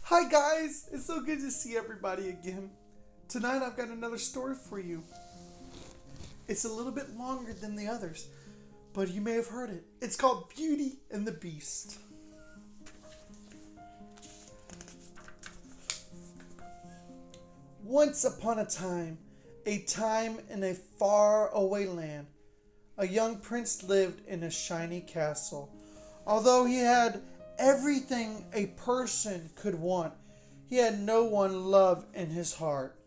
Hi guys, it's so good to see everybody again. Tonight I've got another story for you. It's a little bit longer than the others, but you may have heard it. It's called Beauty and the Beast. Once upon a time in a far away land, a young prince lived in a shiny castle. Although he had everything a person could want, he had no one love in his heart.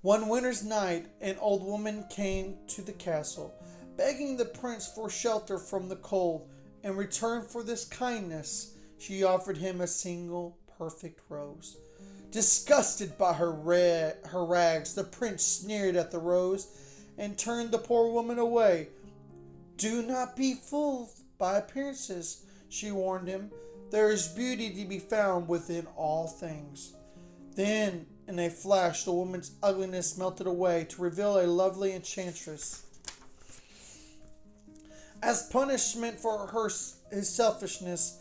One winter's night, an old woman came to the castle, begging the prince for shelter from the cold. In return for this kindness, she offered him a single perfect rose. Disgusted by her rags, the prince sneered at the rose and turned the poor woman away. "Do not be fooled by appearances," she warned him. "There is beauty to be found within all things." Then, in a flash, the woman's ugliness melted away to reveal a lovely enchantress. As punishment for his selfishness,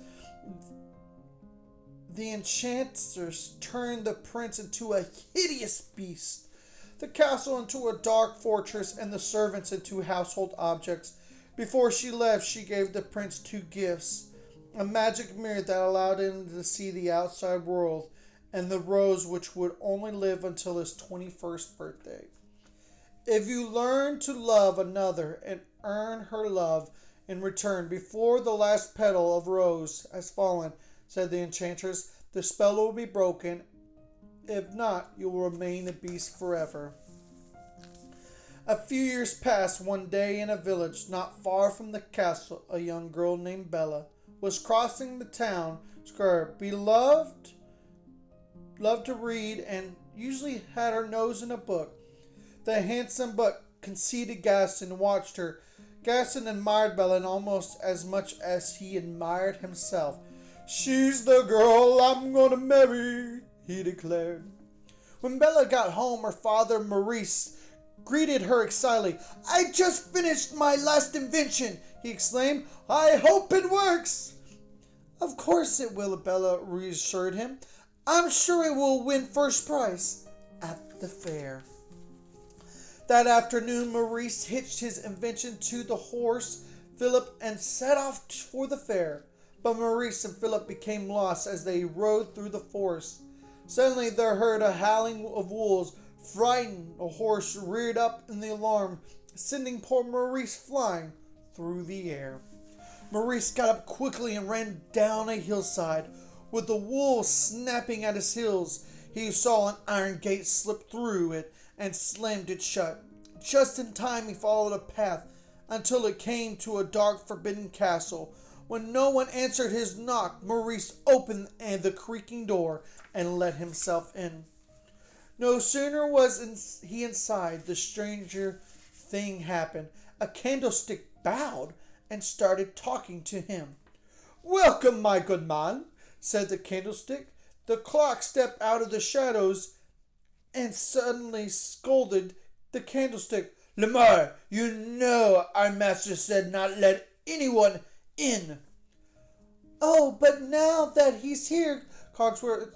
the enchantress turned the prince into a hideous beast, the castle into a dark fortress, and the servants into household objects. Before she left, she gave the prince two gifts: a magic mirror that allowed him to see the outside world, and the rose which would only live until his 21st birthday. "If you learn to love another and earn her love in return before the last petal of rose has fallen," said the enchantress, "the spell will be broken. If not, you will remain a beast forever." A few years passed. One day in a village not far from the castle, a young girl named Bella was crossing the town square. Beloved, loved to read, and usually had her nose in a book. The handsome but conceited Gaston watched her. Gaston admired Bella almost as much as he admired himself. "She's the girl I'm gonna marry," he declared. When Bella got home, her father, Maurice, greeted her excitedly. "I just finished my last invention," he exclaimed. "I hope it works." "Of course it will," Bella reassured him. "I'm sure it will win first prize at the fair." That afternoon, Maurice hitched his invention to the horse Philip and set off for the fair. But Maurice and Philip became lost as they rode through the forest. Suddenly they heard a howling of wolves. Frightened, the horse reared up in the alarm, sending poor Maurice flying through the air. Maurice got up quickly and ran down a hillside. With the wolves snapping at his heels, he saw an iron gate slip through it and slammed it shut. Just in time, he followed a path until it came to a dark, forbidden castle. When no one answered his knock, Maurice opened the creaking door and let himself in. No sooner was he inside, the stranger thing happened. A candlestick bowed and started talking to him. "Welcome, my good man," said the candlestick. The clock stepped out of the shadows and suddenly scolded the candlestick. "Lemur, you know our master said not let anyone in." "Oh, but now that he's here," Cogsworth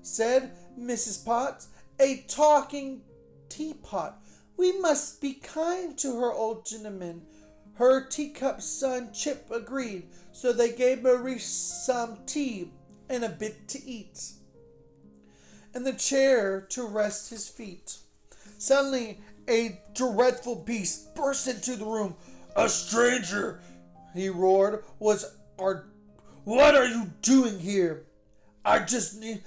said, "Mrs. Potts, a talking teapot. We must be kind to her, old gentleman." Her teacup son Chip agreed, so they gave Maurice some tea and a bit to eat, and the chair to rest his feet. Suddenly, a dreadful beast burst into the room. "A stranger," he roared, "what are you doing here?" I just need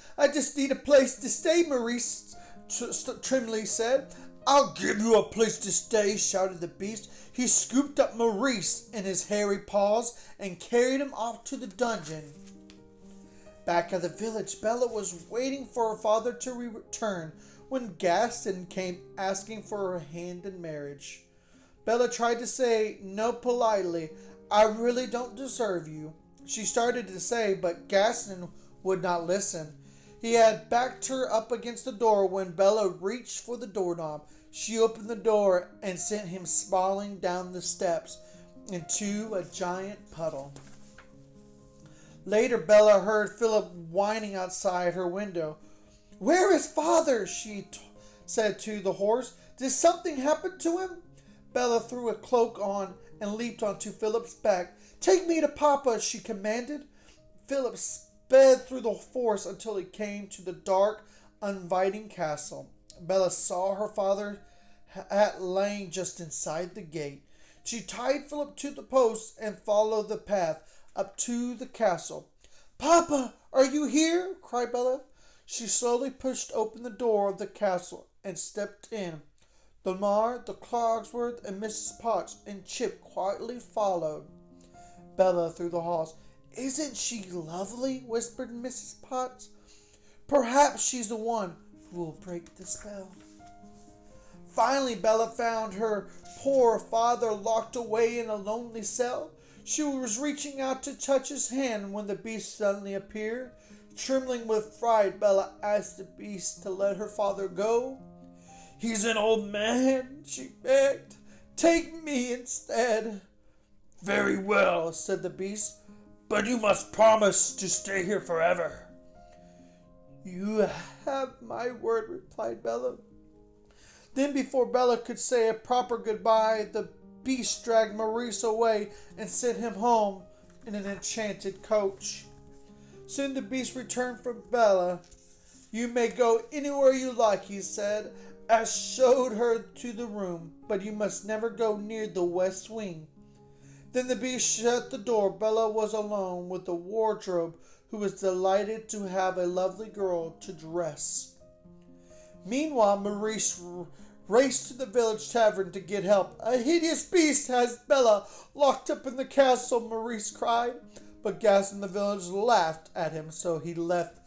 a place to stay," Maurice trimly said. "I'll give you a place to stay," shouted the beast. He scooped up Maurice in his hairy paws and carried him off to the dungeon. Back at the village, Bella was waiting for her father to return when Gaston came asking for her hand in marriage. Bella tried to say no politely. "I really don't deserve you," she started to say, but Gaston would not listen. He had backed her up against the door when Bella reached for the doorknob. She opened the door and sent him sprawling down the steps into a giant puddle. Later, Bella heard Philip whining outside her window. "Where is father?" she said to the horse. "Did something happen to him?" Bella threw a cloak on and leaped onto Philip's back. "Take me to Papa," she commanded. Philip sped through the forest until he came to the dark, uninviting castle. Bella saw her father's hat laying just inside the gate. She tied Philip to the post and followed the path up to the castle. "Papa, are you here?" cried Bella. She slowly pushed open the door of the castle and stepped in. The Mar, the Cogsworth, and Mrs. Potts and Chip quietly followed Bella through the halls. "Isn't she lovely?" whispered Mrs. Potts. "Perhaps she's the one who will break the spell." Finally, Bella found her poor father locked away in a lonely cell. She was reaching out to touch his hand when the beast suddenly appeared. Trembling with fright, Bella asked the beast to let her father go. "He's an old man," she begged. "Take me instead." "Very well," said the beast, "but you must promise to stay here forever." "You have my word," replied Bella. Then, before Bella could say a proper goodbye, the beast dragged Maurice away and sent him home in an enchanted coach. Soon the beast returned for Bella. "You may go anywhere you like," he said, as showed her to the room, "but you must never go near the west wing." Then the beast shut the door. Bella was alone with the wardrobe, who was delighted to have a lovely girl to dress. Meanwhile, Maurice raced to the village tavern to get help. "A hideous beast has Bella locked up in the castle," Maurice cried. But Gas in the village laughed at him, so he left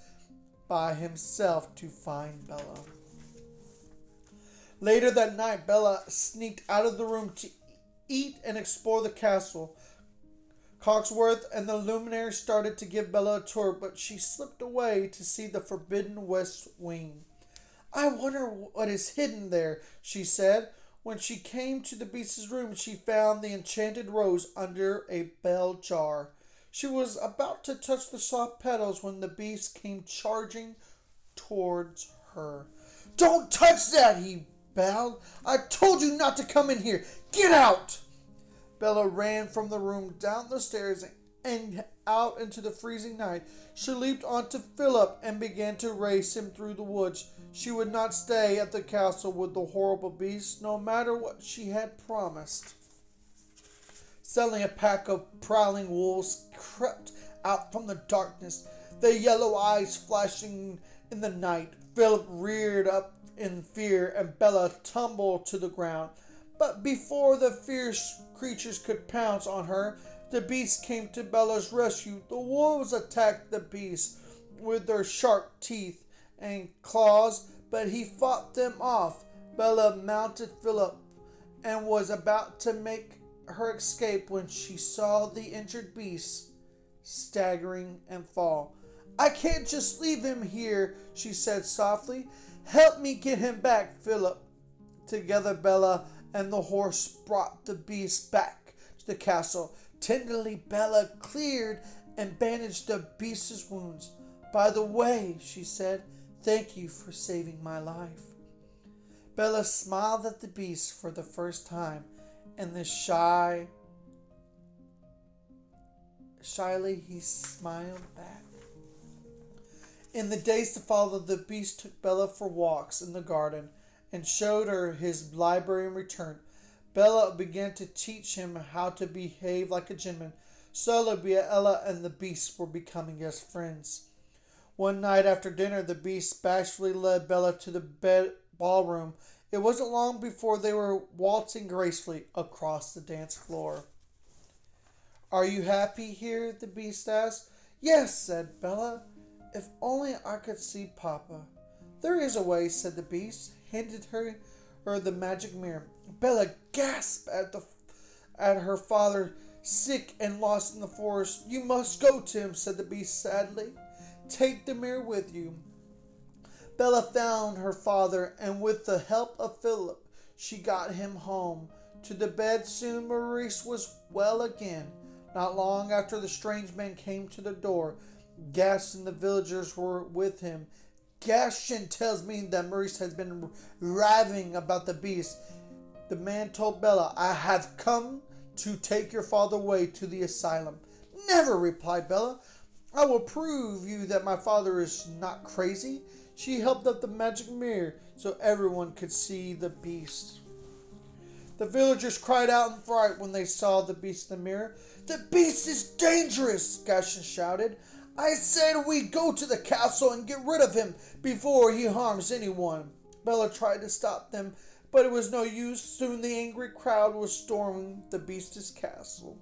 by himself to find Bella. Later that night, Bella sneaked out of the room to eat and explore the castle. Cogsworth and the luminary started to give Bella a tour, but she slipped away to see the forbidden west wing. "I wonder what is hidden there," she said. When she came to the beast's room, she found the enchanted rose under a bell jar. She was about to touch the soft petals when the beast came charging towards her. "Don't touch that!" he bellowed. "I told you not to come in here! Get out!" Bella ran from the room, down the stairs, and out into the freezing night. She leaped onto Philip and began to race him through the woods. She would not stay at the castle with the horrible beast, no matter what she had promised. Suddenly, a pack of prowling wolves crept out from the darkness, their yellow eyes flashing in the night. Philip reared up in fear, and Bella tumbled to the ground. But before the fierce creatures could pounce on her, the beast came to Bella's rescue. The wolves attacked the beast with their sharp teeth and claws, but he fought them off. Bella mounted Philip and was about to make her escape when she saw the injured beast staggering and fall. "I can't just leave him here," she said softly. "Help me get him back, Philip." Together, Bella and the horse brought the beast back to the castle. Tenderly, Bella cleared and bandaged the beast's wounds. "By the way," she said, "thank you for saving my life." Bella smiled at the beast for the first time, and shyly he smiled back. In the days to follow, the beast took Bella for walks in the garden and showed her his library in return. Bella began to teach him how to behave like a gentleman. Slowly, Bella and the beast were becoming best friends. One night after dinner, the beast bashfully led Bella to the ballroom. It wasn't long before they were waltzing gracefully across the dance floor. "Are you happy here?" the beast asked. "Yes," said Bella. "If only I could see Papa." "There is a way," said the beast, handed her the magic mirror. Bella gasped at her father, sick and lost in the forest. "You must go to him," said the beast sadly. "Take the mirror with you." Bella found her father, and with the help of Philip, she got him home to the bed. Soon Maurice was well again. Not long after the strange man came to the door, Gaston and the villagers were with him. Gaston tells me that Maurice has been raving about the beast. The man told Bella, I have come to take your father away to the asylum. Never, replied Bella. I will prove you that my father is not crazy. She held up the magic mirror so everyone could see the beast. The villagers cried out in fright when they saw the beast in the mirror. The beast is dangerous, Gaston shouted. I said we go to the castle and get rid of him before he harms anyone. Bella tried to stop them, but it was no use. Soon the angry crowd was storming the beast's castle.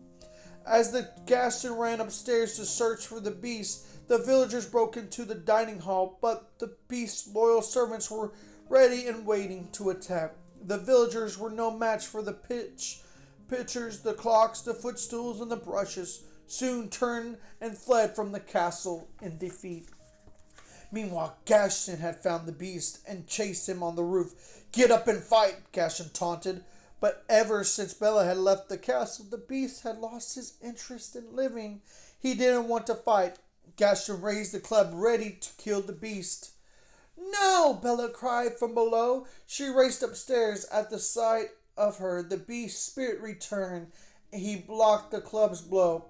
As the Gaston ran upstairs to search for the beast, the villagers broke into the dining hall, but the beast's loyal servants were ready and waiting to attack. The villagers were no match for the pitchers, the clocks, the footstools, and the brushes. Soon turned and fled from the castle in defeat. Meanwhile, Gaston had found the beast and chased him on the roof. Get up and fight, Gaston taunted. But ever since Bella had left the castle, the beast had lost his interest in living. He didn't want to fight. Gaston raised the club, ready to kill the beast. No, Bella cried from below. She raced upstairs. At the sight of her, the beast's spirit returned. He blocked the club's blow.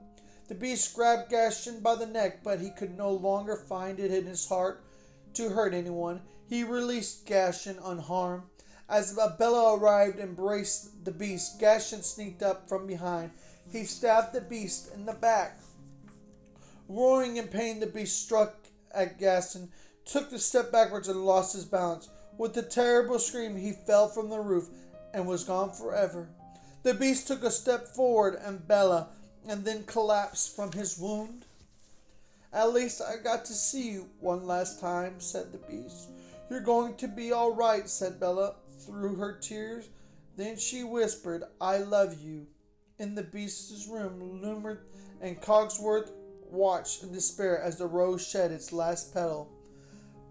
The beast grabbed Gaston by the neck, but he could no longer find it in his heart to hurt anyone. He released Gaston unharmed. As Bella arrived and embraced the beast, Gaston sneaked up from behind. He stabbed the beast in the back. Roaring in pain, the beast struck at Gaston, took a step backwards and lost his balance. With a terrible scream, he fell from the roof and was gone forever. The beast took a step forward and Bella, and then collapsed from his wound. At least I got to see you one last time, said the beast. You're going to be all right, said Bella through her tears. Then she whispered, I love you. In the beast's room, Lumard and Cogsworth watched in despair as the rose shed its last petal.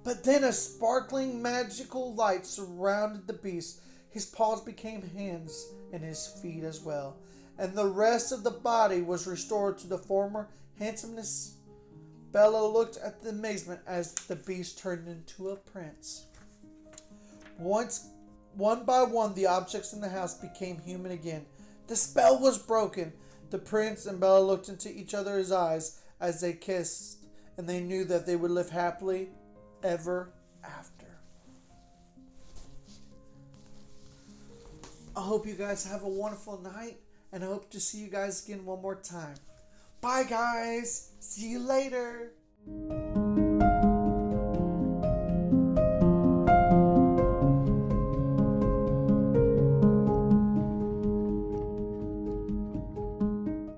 But then a sparkling magical light surrounded the beast. His paws became hands and his feet as well, and the rest of the body was restored to the former handsomeness. Bella looked at the amazement as the beast turned into a prince. One by one, the objects in the house became human again. The spell was broken. The prince and Bella looked into each other's eyes as they kissed, and they knew that they would live happily ever after. I hope you guys have a wonderful night, and I hope to see you guys again one more time. Bye, guys. See you later.